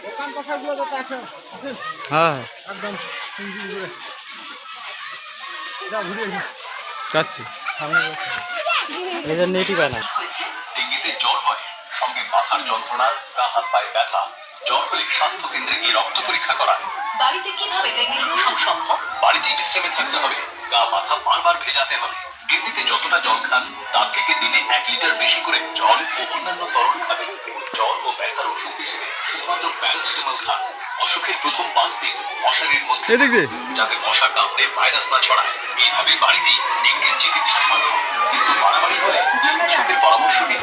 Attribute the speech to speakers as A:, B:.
A: দোকান কথাগুলো তো আছে।
B: হ্যাঁ
A: একদম যা ঘুরে
B: যাচ্ছি সামনে এদের নেটই পায় না।
C: ডেঙ্গিতে জ্বর হয়, সঙ্গে মাথার যন্ত্রণা, গা হাত পায়ে ব্যথা। জ্বর হলে স্বাস্থ্য কেন্দ্রে গিয়ে রক্ত পরীক্ষা করান। বাড়িতে কিভাবে ডেঙ্গির উপশম সম্ভব? বাড়িতেই বিশ্রামে থাকতে হবে, গা মাথা বারবার ভেজাতে হবে। এমনিতে যতটা জল খান তার থেকে দিনে 1 লিটার বেশি করে জল ও অন্যান্য তরল খাবেন। জ্বর ও ব্যথার ওষুধ হিসেবে শুধুমাত্র প্যারাসিটামল খান। অসুখের প্রথম 5 দিন মশারির মধ্যে
B: এদিক দিয়ে
C: যাতে মশা কামড়ে ভাইরাস না ছড়ায়। এইভাবে বাড়িতেই ডেঙ্গির চিকিৎসা সম্ভব, কিন্তু বাড়াবাড়ি হলে চিকিৎসকের পরামর্শ নিন।